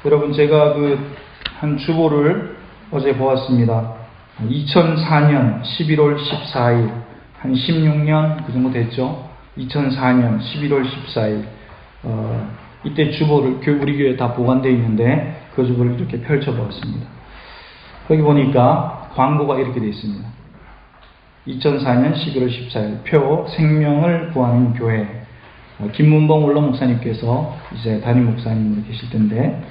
여러분, 제가 한 주보를 어제 보았습니다. 2004년 11월 14일, 한 16년 그 정도 됐죠. 2004년 11월 14일, 이때 주보를 우리 교회에 다 보관되어 있는데 그 주보를 이렇게 펼쳐보았습니다. 거기 보니까 광고가 이렇게 되어 있습니다. 2004년 11월 14일 표 생명을 구하는 교회, 김문봉 원로 목사님께서 이제 담임 목사님으로 계실 텐데,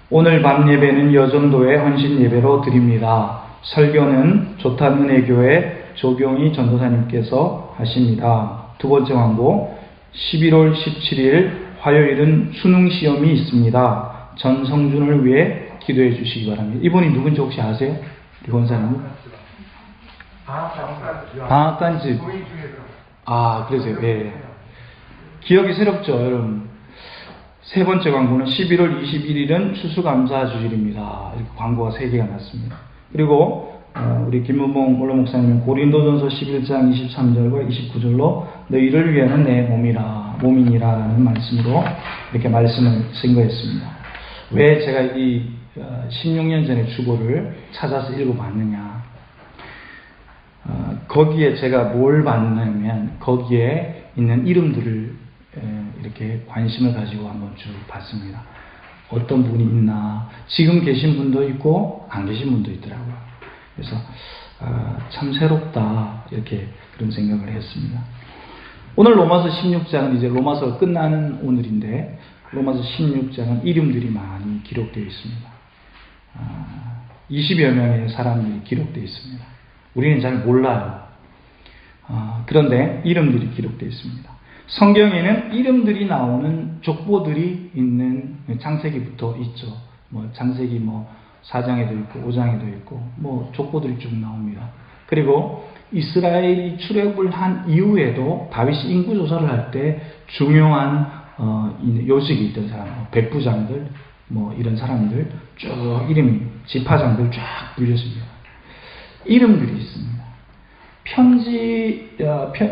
오늘 밤 예배는 여전도의 헌신 예배로 드립니다. 설교는 좋다는 은혜교회 조경희 전도사님께서 하십니다. 두 번째 광고, 11월 17일 화요일은 수능시험이 있습니다. 전성준을 위해 기도해 주시기 바랍니다. 이분이 누군지 혹시 아세요? 우리 권사님? 방앗간집. 그러세요. 네. 기억이 새롭죠, 여러분. 세 번째 광고는 11월 21일은 추수감사 주일입니다. 이렇게 광고가 3개가 났습니다. 그리고 우리 김문봉 원로 목사님은 고린도전서 11장 23절과 29절로 너희를 위하는 내 몸이니라라는 말씀으로 이렇게 말씀을 증거했습니다. 왜 제가 이 16년 전의 주보를 찾아서 읽어봤느냐. 거기에 제가 뭘 봤냐면 거기에 있는 이름들을 이렇게 관심을 가지고 한번 쭉 봤습니다. 어떤 분이 있나. 지금 계신 분도 있고 안 계신 분도 있더라고요. 그래서 참 새롭다, 이렇게 그런 생각을 했습니다. 오늘 로마서 16장은 이제 로마서가 끝나는 오늘인데, 로마서 16장은 이름들이 많이 기록되어 있습니다. 20여 명의 사람들이 기록되어 있습니다. 우리는 잘 몰라요. 그런데 이름들이 기록되어 있습니다. 성경에는 이름들이 나오는 족보들이 있는 창세기부터 있죠. 창세기 4장에도 있고 5장에도 있고 족보들이 쭉 나옵니다. 그리고 이스라엘이 출애굽을 한 이후에도 다윗이 인구 조사를 할 때 중요한 요직이 있던 사람, 백부장들, 이런 사람들 쭉 이름이, 지파장들 쫙 불렸습니다. 이름들이 있습니다.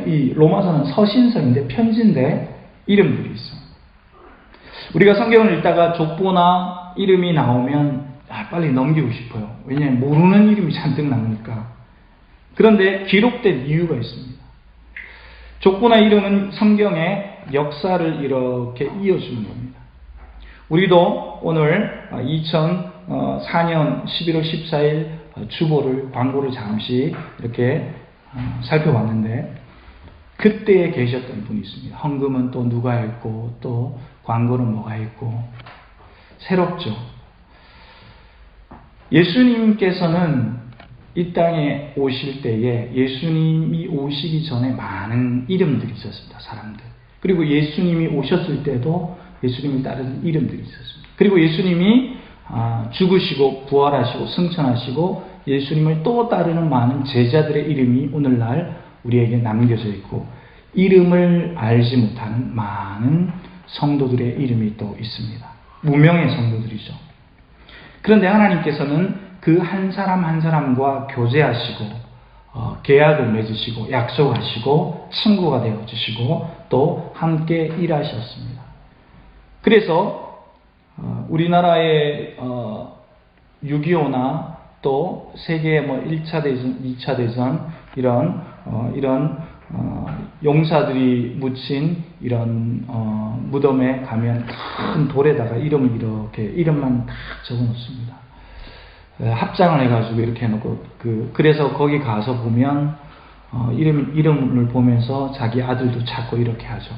이 로마서는 서신서인데 편지인데 이름들이 있습니다. 우리가 성경을 읽다가 족보나 이름이 나오면 빨리 넘기고 싶어요. 왜냐하면 모르는 이름이 잔뜩 나오니까. 그런데 기록된 이유가 있습니다. 족보나 이름은 성경의 역사를 이렇게 이어주는 겁니다. 우리도 오늘 2004년 11월 14일 주보를, 광고를 잠시 이렇게 살펴봤는데, 그때에 계셨던 분이 있습니다. 헌금은 또 누가 했고, 또 광고는 뭐가 했고, 새롭죠. 예수님께서는 이 땅에 오실 때에 예수님이 오시기 전에 많은 이름들이 있었습니다. 사람들. 그리고 예수님이 오셨을 때도 예수님이 따르는 이름들이 있었습니다. 그리고 예수님이 죽으시고 부활하시고 승천하시고 예수님을 또 따르는 많은 제자들의 이름이 오늘날 우리에게 남겨져 있고, 이름을 알지 못하는 많은 성도들의 이름이 또 있습니다. 무명의 성도들이죠. 그런데 하나님께서는 그 한 사람 한 사람과 교제하시고 계약을 맺으시고 약속하시고 친구가 되어주시고 또 함께 일하셨습니다. 그래서 우리나라의 6.25나 또 세계 1차 대전, 2차 대전 이런 용사들이 묻힌 이런 무덤에 가면 큰 돌에다가 이름만 딱 적어 놓습니다. 합장을 해가지고 이렇게 해놓고 그래서 거기 가서 보면 이름을 보면서 자기 아들도 찾고 이렇게 하죠.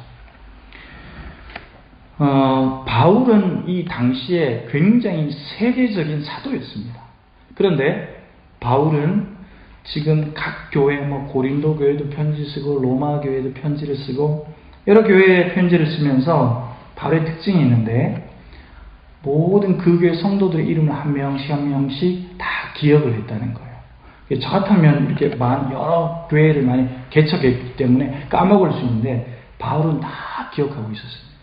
바울은 이 당시에 굉장히 세계적인 사도였습니다. 그런데 바울은 지금 각 교회, 고린도 교회도 편지 쓰고 로마 교회도 편지를 쓰고 여러 교회에 편지를 쓰면서 바울의 특징이 있는데, 모든 그 교회 성도들의 이름을 한 명씩 한 명씩 다 기억을 했다는 거예요. 저 같으면 이렇게 여러 교회를 많이 개척했기 때문에 까먹을 수 있는데 바울은 다 기억하고 있었습니다.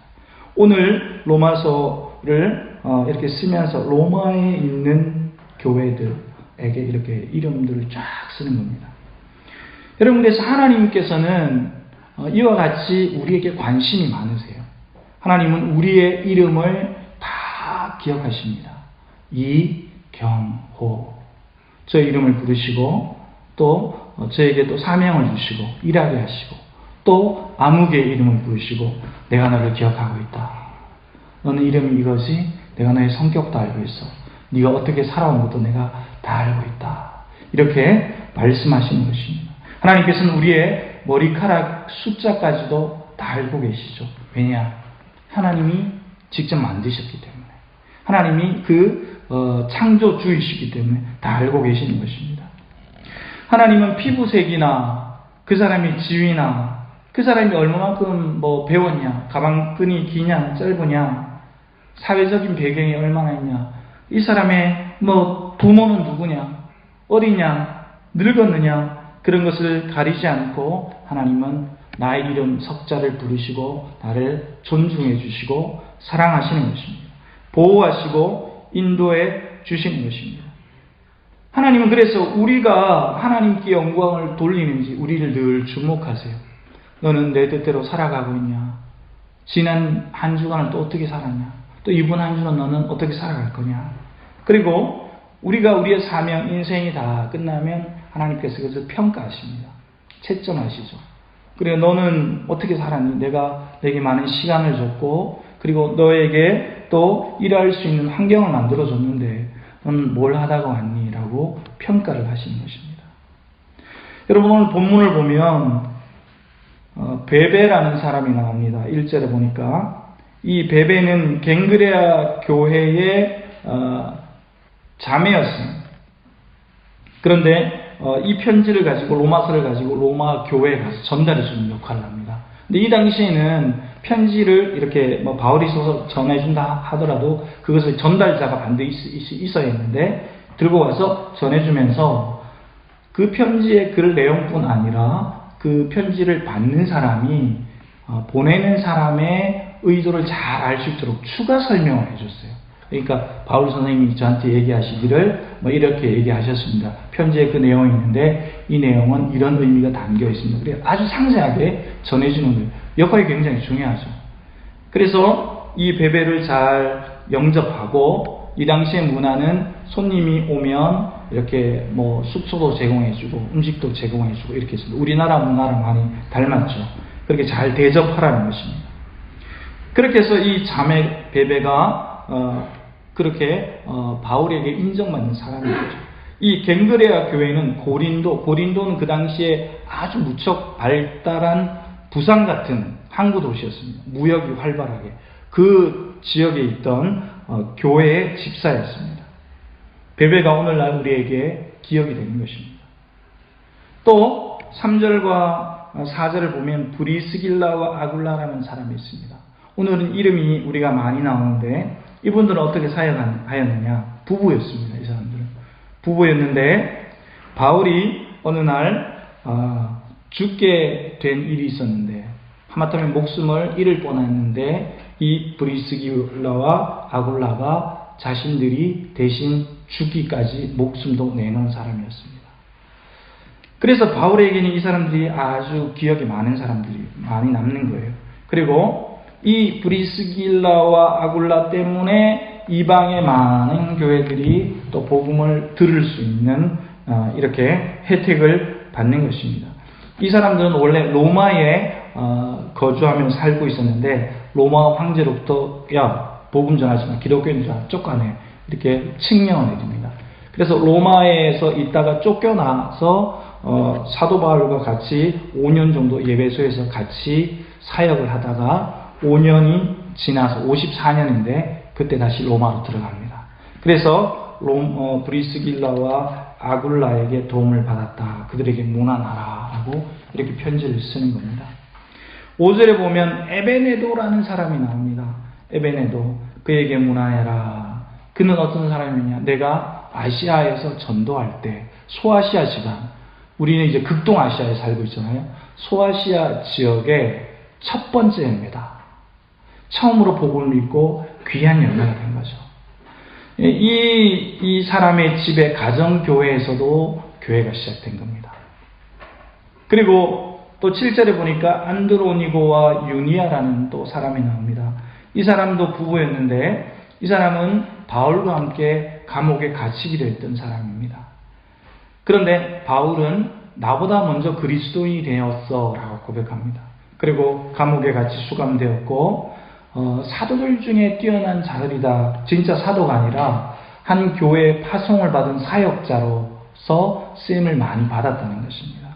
오늘 로마서를 이렇게 쓰면서 로마에 있는 교회들에게 이렇게 이름들을 쫙 쓰는 겁니다. 여러분, 그래서 하나님께서는 이와 같이 우리에게 관심이 많으세요. 하나님은 우리의 이름을 다 기억하십니다. 이경호. 저의 이름을 부르시고 또 저에게 또 사명을 주시고 일하게 하시고 또 아무개의 이름을 부르시고 내가 너를 기억하고 있다. 너는 이름이 이거지? 내가 너의 성격도 알고 있어. 네가 어떻게 살아온 것도 내가 다 알고 있다. 이렇게 말씀하시는 것입니다. 하나님께서는 우리의 머리카락 숫자까지도 다 알고 계시죠. 왜냐? 하나님이 직접 만드셨기 때문에. 하나님이 창조주이시기 때문에 다 알고 계시는 것입니다. 하나님은 피부색이나 그 사람의 지위나 그 사람이 얼마만큼 배웠냐, 가방끈이 기냐, 짧으냐, 사회적인 배경이 얼마나 있냐, 이 사람의 부모는 누구냐, 어리냐, 늙었느냐, 그런 것을 가리지 않고 하나님은 나의 이름 석자를 부르시고 나를 존중해 주시고 사랑하시는 것입니다. 보호하시고 인도해 주시는 것입니다. 하나님은 그래서 우리가 하나님께 영광을 돌리는지 우리를 늘 주목하세요. 너는 내 뜻대로 살아가고 있냐? 지난 한 주간을 또 어떻게 살았냐? 또 이번 한 주는 너는 어떻게 살아갈 거냐? 그리고 우리가 우리의 사명, 인생이 다 끝나면 하나님께서 그것을 평가하십니다. 채점하시죠. 그리고 너는 어떻게 살았니? 내가 내게 많은 시간을 줬고 그리고 너에게 또 일할 수 있는 환경을 만들어줬는데 너는 뭘 하다가 왔니? 라고 평가를 하시는 것입니다. 여러분 오늘 본문을 보면 베베라는 사람이 나옵니다. 1절에 보니까 이 베베는 갱그레아 교회의 자매였습니다. 그런데 이 편지를 가지고 로마서를 가지고 로마 교회에 가서 전달해 주는 역할을 합니다. 근데 이 당시에는 편지를 이렇게 바울이 써서 전해준다 하더라도 그것을 전달자가 반드시 있어야 했는데 들고 와서 전해주면서 그 편지의 글 내용뿐 아니라 그 편지를 받는 사람이 보내는 사람의 의도를 잘 알 수 있도록 추가 설명을 해줬어요. 그러니까 바울 선생님이 저한테 얘기하시기를 이렇게 얘기하셨습니다. 편지에 그 내용이 있는데 이 내용은 이런 의미가 담겨 있습니다. 그래서 아주 상세하게 전해주는 거예요. 역할이 굉장히 중요하죠. 그래서 이 베베를 잘 영접하고 이 당시의 문화는 손님이 오면 이렇게 숙소도 제공해주고 음식도 제공해주고 이렇게 했습니다. 우리나라 문화랑 많이 닮았죠. 그렇게 잘 대접하라는 것입니다. 그렇게 해서 이 자매 베베가 그렇게 바울에게 인정받는 사람인 거죠. 이 갱그레아 교회는 고린도는 그 당시에 아주 무척 발달한 부산 같은 항구 도시였습니다. 무역이 활발하게 그 지역에 있던 교회의 집사였습니다. 베베가 오늘날 우리에게 기억이 되는 것입니다. 또 3절과 4절을 보면 브리스길라와 아굴라라는 사람이 있습니다. 오늘은 이름이 우리가 많이 나오는데 이분들은 어떻게 사역하였느냐? 부부였습니다. 이 사람들은 부부였는데 바울이 어느 날 죽게 된 일이 있었는데 하마터면 목숨을 잃을 뻔했는데 이 브리스길라와 아굴라가 자신들이 대신 죽기까지 목숨도 내놓은 사람이었습니다. 그래서 바울에게는 이 사람들이 아주 기억에 많은 사람들이 많이 남는 거예요. 그리고 이 브리스길라와 아굴라 때문에 이방의 많은 교회들이 또 복음을 들을 수 있는 이렇게 혜택을 받는 것입니다. 이 사람들은 원래 로마에 거주하면서 살고 있었는데 로마 황제로부터 복음 전하지 마, 기독교인 줄 쫓아내 이렇게 칙령을 내립니다. 그래서 로마에서 있다가 쫓겨나서 사도 바울과 같이 5년 정도 예배소에서 같이 사역을 하다가 5년이 지나서 54년인데 그때 다시 로마로 들어갑니다. 그래서 브리스길라와 아굴라에게 도움을 받았다. 그들에게 문안하라라고 이렇게 편지를 쓰는 겁니다. 5절에 보면 에베네도라는 사람이 나옵니다. 에베네도, 그에게 문안해라. 그는 어떤 사람이냐? 내가 아시아에서 전도할 때 소아시아 지방, 우리는 이제 극동아시아에 살고 있잖아요. 소아시아 지역의 첫 번째입니다. 처음으로 복음을 믿고 귀한 열매가 된 거죠. 이 사람의 집에 가정교회에서도 교회가 시작된 겁니다. 그리고 또 7절에 보니까 안드로니고와 유니아라는 또 사람이 나옵니다. 이 사람도 부부였는데 이 사람은 바울과 함께 감옥에 갇히기로 했던 사람입니다. 그런데 바울은 나보다 먼저 그리스도인이 되었어 라고 고백합니다. 그리고 감옥에 같이 수감되었고 사도들 중에 뛰어난 자들이다. 진짜 사도가 아니라 한 교회의 파송을 받은 사역자로서 쓰임을 많이 받았다는 것입니다.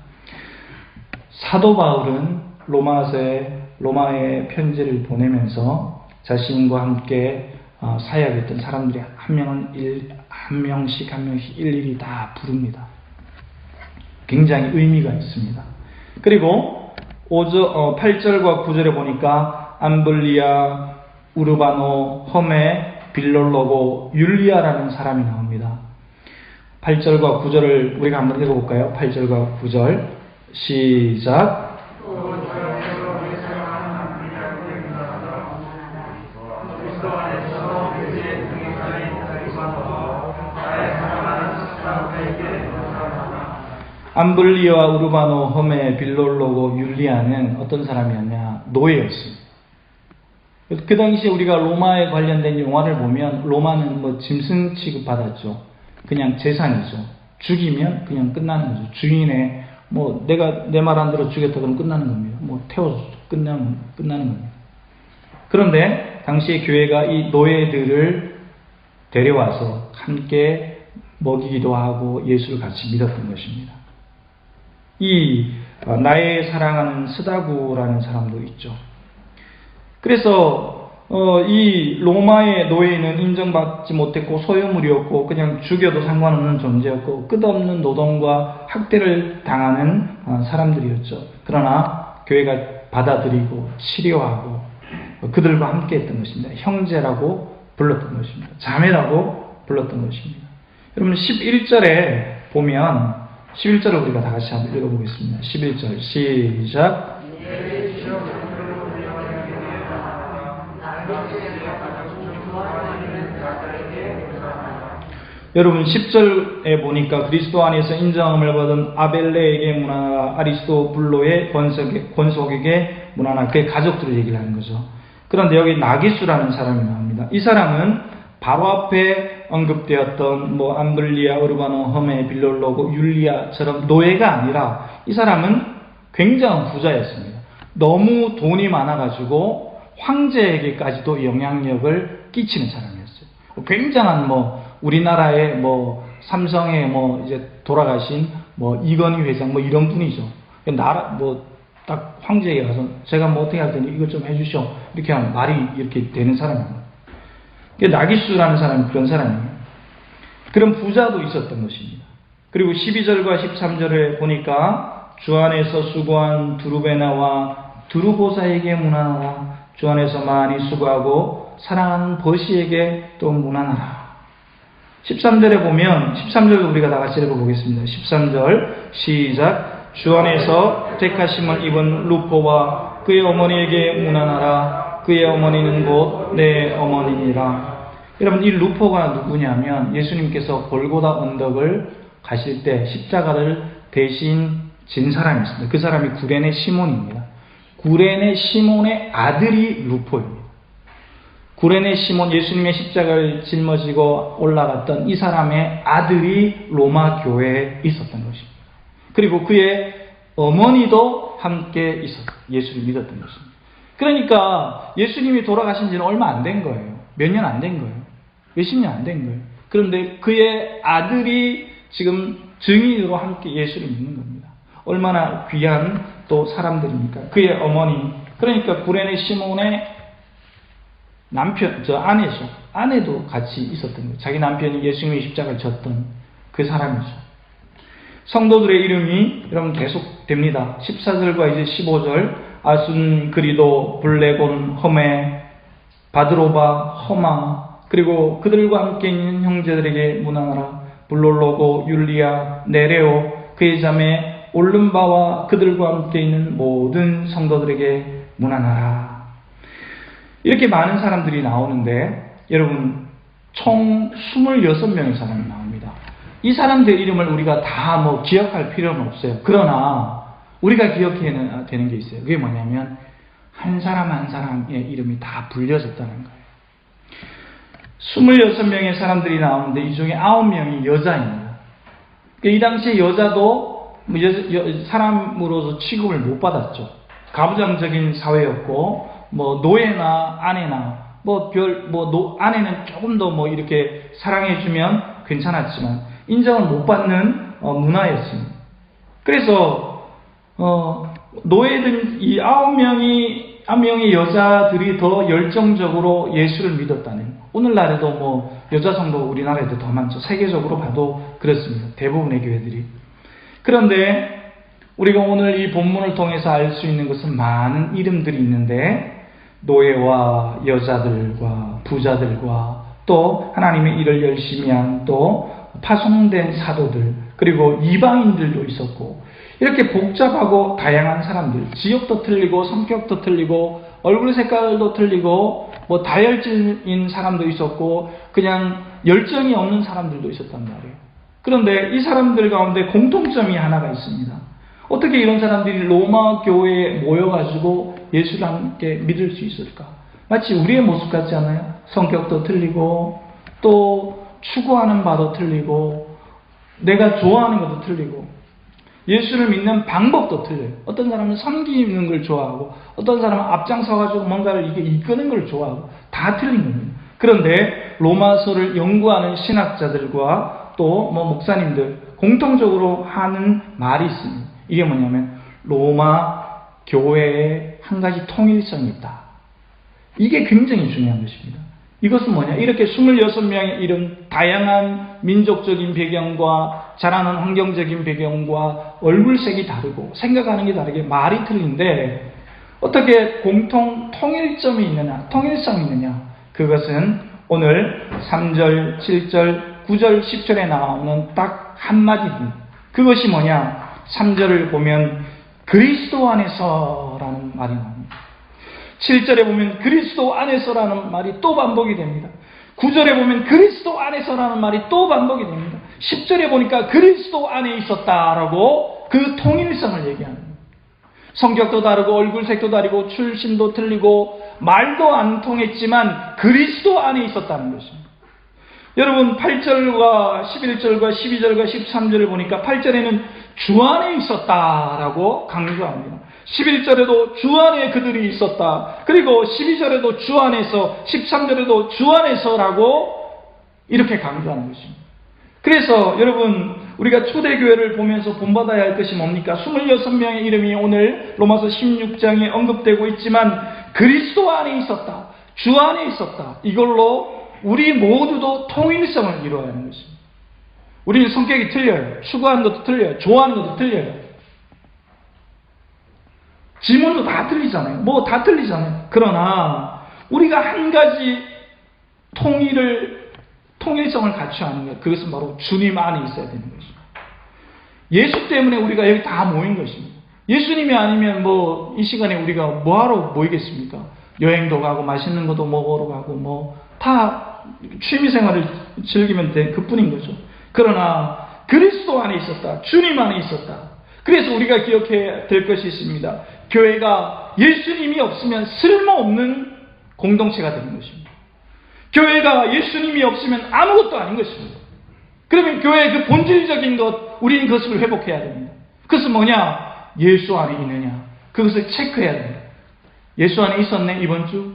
사도 바울은 로마에 편지를 보내면서 자신과 함께 사역했던 사람들이 한 명씩 일일이 다 부릅니다. 굉장히 의미가 있습니다. 그리고 8절과 9절에 보니까 암블리아, 우르바노, 험에, 빌롤로고, 율리아라는 사람이 나옵니다. 8절과 9절을 우리가 한번 읽어볼까요? 8절과 9절 시작. 암블리아와 우르바노, 험에, 빌롤로고, 율리아는 어떤 사람이었냐? 노예였습니다. 그 당시에 우리가 로마에 관련된 영화를 보면 로마는 뭐 짐승 취급받았죠. 그냥 재산이죠. 죽이면 그냥 끝나는 거죠. 주인의 뭐 내가 내 말 안 들어 죽였다 그러면 끝나는 겁니다. 뭐 태워서 끝나는 겁니다. 그런데 당시에 교회가 이 노예들을 데려와서 함께 먹이기도 하고 예수를 같이 믿었던 것입니다. 이 나의 사랑하는 스다구라는 사람도 있죠. 그래서 이 로마의 노예는 인정받지 못했고 소유물이었고 그냥 죽여도 상관없는 존재였고 끝없는 노동과 학대를 당하는 사람들이었죠. 그러나 교회가 받아들이고 치료하고 그들과 함께 했던 것입니다. 형제라고 불렀던 것입니다. 자매라고 불렀던 것입니다. 여러분 11절에 보면 11절을 우리가 다 같이 한번 읽어보겠습니다. 11절 시작. 여러분 10절에 보니까 그리스도 안에서 인정함을 받은 아벨레에게 문하나 아리스토블로의 권속에게 문하나 그의 가족들을 얘기를 하는 거죠. 그런데 여기 나기수라는 사람이 나옵니다. 이 사람은 바로 앞에 언급되었던 뭐 암블리아, 우르바노, 험에, 빌롤로고, 율리아처럼 노예가 아니라 이 사람은 굉장한 부자였습니다. 너무 돈이 많아가지고 황제에게까지도 영향력을 끼치는 사람이었어요. 굉장한 뭐 우리나라의 뭐 삼성의 뭐 이제 돌아가신 뭐 이건희 회장 뭐 이런 분이죠. 나라 뭐 딱 황제에게 가서 제가 뭐 어떻게 할 테니 이것 좀 해주시오 이렇게 하면 말이 이렇게 되는 사람입니다. 나기수라는 사람은 그런 사람이에요. 그런 부자도 있었던 것입니다. 그리고 12절과 13절에 보니까 주 안에서 수고한 두루베나와 두루보사에게 문안하라. 주 안에서 많이 수고하고 사랑하는 버시에게 또 문안하라. 13절에 보면 13절 우리가 다 같이 읽어보겠습니다. 13절 시작. 주 안에서 택하심을 입은 루포와 그의 어머니에게 문안하라. 그의 어머니는 곧 내 어머니니라. 여러분 이 루포가 누구냐면 예수님께서 골고다 언덕을 가실 때 십자가를 대신 진 사람이 있습니다. 그 사람이 구레네 시몬입니다. 구레네 시몬의 아들이 루포입니다. 구레네 시몬 예수님의 십자가를 짊어지고 올라갔던 이 사람의 아들이 로마 교회에 있었던 것입니다. 그리고 그의 어머니도 함께 있었어요. 예수를 믿었던 것입니다. 그러니까 예수님이 돌아가신 지는 얼마 안 된 거예요. 몇 년 안 된 거예요. 몇십 년 안 된 거예요. 그런데 그의 아들이 지금 증인으로 함께 예수를 믿는 겁니다. 얼마나 귀한 또 사람들입니까? 그의 어머니, 그러니까 구레네 시몬의 남편, 아내죠. 아내도 같이 있었던 거예요. 자기 남편이 예수님의 십자가를 졌던 그 사람이죠. 성도들의 이름이 여러분 계속됩니다. 14절과 이제 15절 아순, 그리도, 블레곤, 험에, 바드로바, 허마 그리고 그들과 함께 있는 형제들에게 문안하라. 블롤로고, 율리아, 네레오, 그의 자매 올름바와 그들과 함께 있는 모든 성도들에게 문안하라. 이렇게 많은 사람들이 나오는데 여러분 총 26명의 사람이 나옵니다. 이 사람들 이름을 우리가 다 뭐 기억할 필요는 없어요. 그러나 우리가 기억해야 되는 게 있어요. 그게 뭐냐면 한 사람 한 사람의 이름이 다 불려졌다는 거예요. 26명의 사람들이 나오는데 이 중에 9명이 여자입니다. 이 당시에 여자도 사람으로서 취급을 못 받았죠. 가부장적인 사회였고, 노예나 아내나, 아내는 조금 더 이렇게 사랑해주면 괜찮았지만, 인정을 못 받는 문화였습니다. 그래서, 노예든 이 9명의 여자들이 더 열정적으로 예수를 믿었다는 거예요. 오늘날에도 여자 성도가 우리나라에도 더 많죠. 세계적으로 봐도 그렇습니다. 대부분의 교회들이. 그런데 우리가 오늘 이 본문을 통해서 알 수 있는 것은 많은 이름들이 있는데 노예와 여자들과 부자들과 또 하나님의 일을 열심히 한 또 파송된 사도들 그리고 이방인들도 있었고 이렇게 복잡하고 다양한 사람들, 지역도 틀리고 성격도 틀리고 얼굴 색깔도 틀리고 다혈질인 사람도 있었고 그냥 열정이 없는 사람들도 있었단 말이에요. 그런데 이 사람들 가운데 공통점이 하나가 있습니다. 어떻게 이런 사람들이 로마 교회에 모여가지고 예수를 함께 믿을 수 있을까? 마치 우리의 모습 같지 않아요? 성격도 틀리고 또 추구하는 바도 틀리고 내가 좋아하는 것도 틀리고 예수를 믿는 방법도 틀려요. 어떤 사람은 섬기는 걸 좋아하고 어떤 사람은 앞장서가지고 뭔가를 이끄는 걸 좋아하고 다 틀린 겁니다. 그런데 로마서를 연구하는 신학자들과 또 목사님들 공통적으로 하는 말이 있습니다. 이게 뭐냐면 로마 교회에 한 가지 통일성이 있다. 이게 굉장히 중요한 것입니다. 이것은 뭐냐? 이렇게 26명의 이런 다양한 민족적인 배경과 자라는 환경적인 배경과 얼굴색이 다르고 생각하는 게 다르게 말이 틀린데 어떻게 공통 통일점이 있느냐? 통일성이 있느냐? 그것은 오늘 3절, 7절, 9절, 10절에 나오는 딱 한마디입니다. 그것이 뭐냐? 3절을 보면 그리스도 안에서라는 말이 나옵니다. 7절에 보면 그리스도 안에서라는 말이 또 반복이 됩니다. 9절에 보면 그리스도 안에서라는 말이 또 반복이 됩니다. 10절에 보니까 그리스도 안에 있었다라고 그 통일성을 얘기합니다. 성격도 다르고 얼굴색도 다르고 출신도 틀리고 말도 안 통했지만 그리스도 안에 있었다는 것입니다. 여러분 8절과 11절과 12절과 13절을 보니까 8절에는 주 안에 있었다라고 강조합니다. 11절에도 주 안에 그들이 있었다. 그리고 12절에도 주 안에서 13절에도 주 안에서라고 이렇게 강조하는 것입니다. 그래서 여러분 우리가 초대교회를 보면서 본받아야 할 것이 뭡니까? 26명의 이름이 오늘 로마서 16장에 언급되고 있지만 그리스도 안에 있었다. 주 안에 있었다. 이걸로 우리 모두도 통일성을 이루어야 하는 것입니다. 우리는 성격이 틀려요. 추구하는 것도 틀려요. 좋아하는 것도 틀려요. 지문도 다 틀리잖아요. 다 틀리잖아요. 그러나 우리가 한 가지 통일성을 갖춰야 하는 거예요. 그것은 바로 주님 안에 있어야 되는 것입니다. 예수 때문에 우리가 여기 다 모인 것입니다. 예수님이 아니면 이 시간에 우리가 뭐하러 모이겠습니까? 여행도 가고 맛있는 것도 먹으러 가고 다 취미생활을 즐기면 돼. 그뿐인 거죠. 그러나 그리스도 안에 있었다. 주님 안에 있었다. 그래서 우리가 기억해야 될 것이 있습니다. 교회가 예수님이 없으면 쓸모없는 공동체가 되는 것입니다. 교회가 예수님이 없으면 아무것도 아닌 것입니다. 그러면 교회의 그 본질적인 것, 우리는 그것을 회복해야 됩니다. 그것은 뭐냐? 예수 안에 있느냐? 그것을 체크해야 됩니다. 예수 안에 있었네, 이번 주?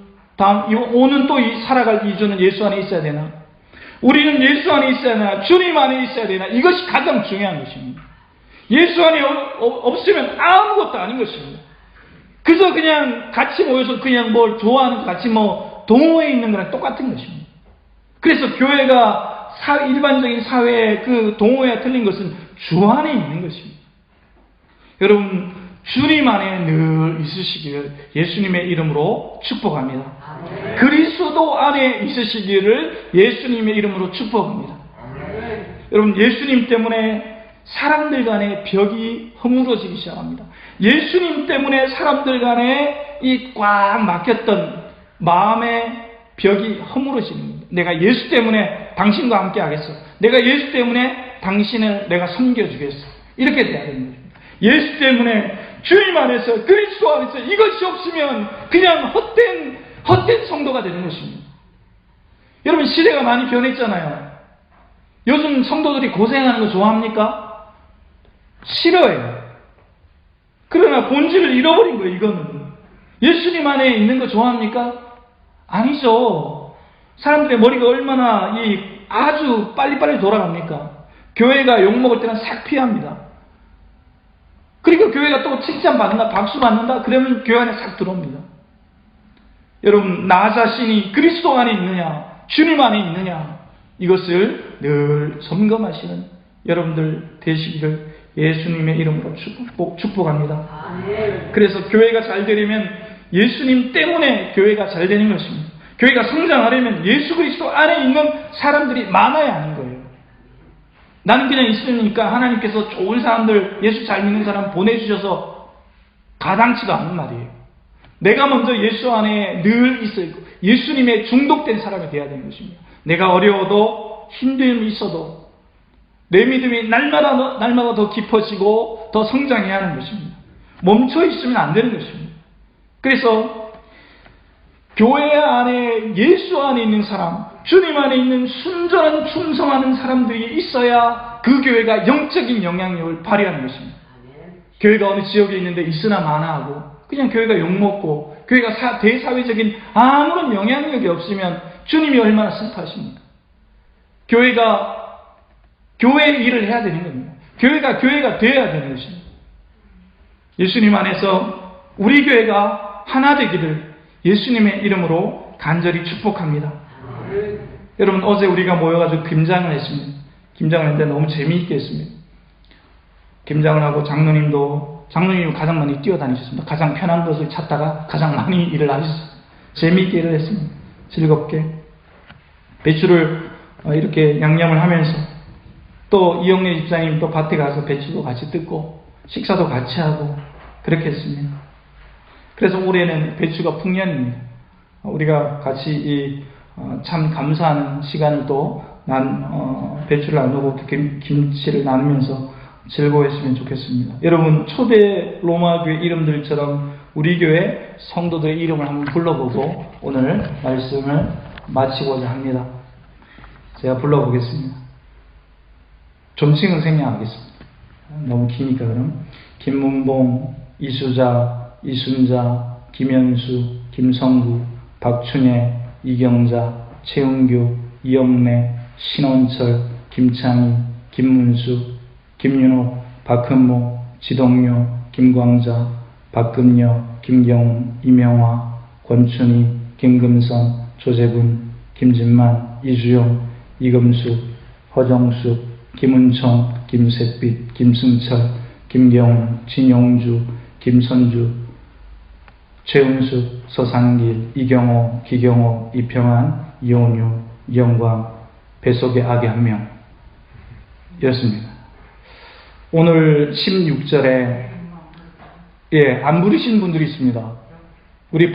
오는 또 살아갈 2주는 예수 안에 있어야 되나? 우리는 예수 안에 있어야 되나? 주님 안에 있어야 되나? 이것이 가장 중요한 것입니다. 예수 안에 없으면 아무것도 아닌 것입니다. 그래서 그냥 같이 모여서 그냥 뭘 좋아하는 같이 동호회에 있는 거랑 똑같은 것입니다. 그래서 교회가 일반적인 사회의 그 동호회와 틀린 것은 주 안에 있는 것입니다. 여러분, 주님 안에 늘 있으시기를 예수님의 이름으로 축복합니다. 그리스도 안에 있으시기를 예수님의 이름으로 축복합니다. 여러분, 예수님 때문에 사람들 간의 벽이 허물어지기 시작합니다. 예수님 때문에 사람들 간에 이 꽉 막혔던 마음의 벽이 허물어지는 겁니다. 내가 예수 때문에 당신과 함께 하겠어. 내가 예수 때문에 당신을 내가 섬겨주겠어. 이렇게 돼야 되는 거죠. 예수 때문에 주님 안에서, 그리스도 안에서 이것이 없으면 그냥 헛된 성도가 되는 것입니다. 여러분, 시대가 많이 변했잖아요. 요즘 성도들이 고생하는 거 좋아합니까? 싫어해요. 그러나 본질을 잃어버린 거예요, 이거는. 예수님 안에 있는 거 좋아합니까? 아니죠. 사람들의 머리가 얼마나 아주 빨리빨리 돌아갑니까? 교회가 욕먹을 때는 싹 피합니다. 그리고 교회가 또 칭찬받는다, 박수 받는다, 그러면 교회 안에 싹 들어옵니다. 여러분, 나 자신이 그리스도 안에 있느냐, 주님 안에 있느냐, 이것을 늘 점검하시는 여러분들 되시기를 예수님의 이름으로 축복합니다. 그래서 교회가 잘 되려면 예수님 때문에 교회가 잘 되는 것입니다. 교회가 성장하려면 예수 그리스도 안에 있는 사람들이 많아야 하는 거예요. 나는 그냥 있으니까 하나님께서 좋은 사람들, 예수 잘 믿는 사람 보내주셔서 가당치가 않은 말이에요. 내가 먼저 예수 안에 늘 있어야 있고 예수님의 중독된 사람이 되어야 되는 것입니다. 내가 어려워도 힘듦이 있어도 내 믿음이 날마다 더 깊어지고 더 성장해야 하는 것입니다. 멈춰 있으면 안 되는 것입니다. 그래서 교회 안에, 예수 안에 있는 사람, 주님 안에 있는 순전한 충성하는 사람들이 있어야 그 교회가 영적인 영향력을 발휘하는 것입니다. 교회가 어느 지역에 있는데 있으나 마나하고 그냥 교회가 욕먹고 교회가 대사회적인 아무런 영향력이 없으면 주님이 얼마나 슬퍼하십니까? 교회가 교회의 일을 해야 되는 겁니다. 교회가 되어야 되는 것입니다. 예수님 안에서 우리 교회가 하나 되기를 예수님의 이름으로 간절히 축복합니다. 여러분, 어제 우리가 모여가지고 김장을 했습니다. 김장을 했는데 너무 재미있게 했습니다. 김장을 하고 장로님이 가장 많이 뛰어다니셨습니다. 가장 편한 것을 찾다가 가장 많이 일을 하셨습니다. 재미있게 일을 했습니다. 즐겁게. 배추를 이렇게 양념을 하면서 또 이영래 집사님 또 밭에 가서 배추도 같이 뜯고 식사도 같이 하고 그렇게 했습니다. 그래서 올해는 배추가 풍년입니다. 우리가 같이 참 감사하는 시간을 또 배추를 나누고 김치를 나누면서 즐거워했으면 좋겠습니다. 여러분, 초대 로마 교회 이름들처럼 우리 교회 성도들의 이름을 한번 불러보고 오늘 말씀을 마치고자 합니다. 제가 불러보겠습니다. 존칭은 생략하겠습니다. 너무 기니까. 그럼 김문봉, 이수자, 이순자, 김현수, 김성구, 박춘혜, 이경자, 최은규, 이영래, 신원철, 김창희, 김문수, 김윤호, 박흠모, 지동료, 김광자, 박금녀, 김경훈, 이명화, 권춘희, 김금선, 조재분, 김진만, 이주영, 이금수, 허정수, 김은총, 김색빛, 김승철, 김경훈, 진용주, 김선주, 최은숙, 서상길, 이경호, 기경호, 이평안, 이온유, 이영광, 뱃속의 아기 한 명 이었습니다. 오늘 16절에 안 부르신 분들이 있습니다. 우리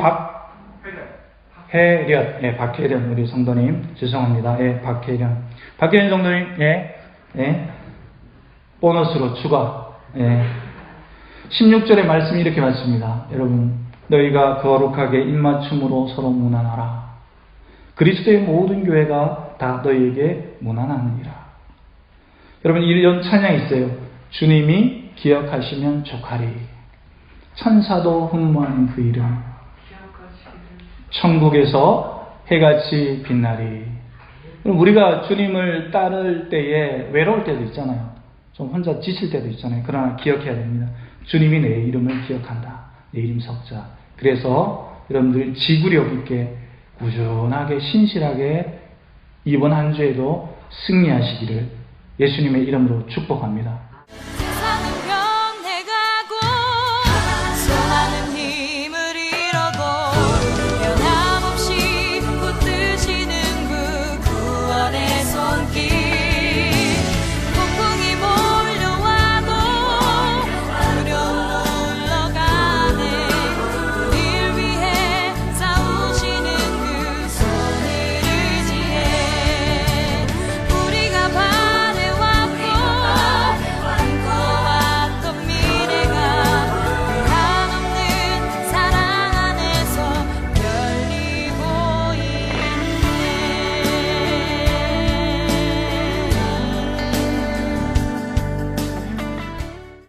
박혜련 우리 성도님 죄송합니다. 박혜련 성도님 보너스로 추가. 16절의 말씀이 이렇게 말씀입니다. 여러분, 너희가 거룩하게 입맞춤으로 서로 문안하라. 그리스도의 모든 교회가 다 너희에게 문안하느니라. 여러분, 이런 찬양이 있어요. 주님이 기억하시면 족하리. 천사도 흠모하는 그 이름. 천국에서 해같이 빛나리. 우리가 주님을 따를 때에 외로울 때도 있잖아요. 좀 혼자 지칠 때도 있잖아요. 그러나 기억해야 됩니다. 주님이 내 이름을 기억한다. 내 이름 석자. 그래서 여러분들이 지구력 있게 꾸준하게 신실하게 이번 한 주에도 승리하시기를 예수님의 이름으로 축복합니다.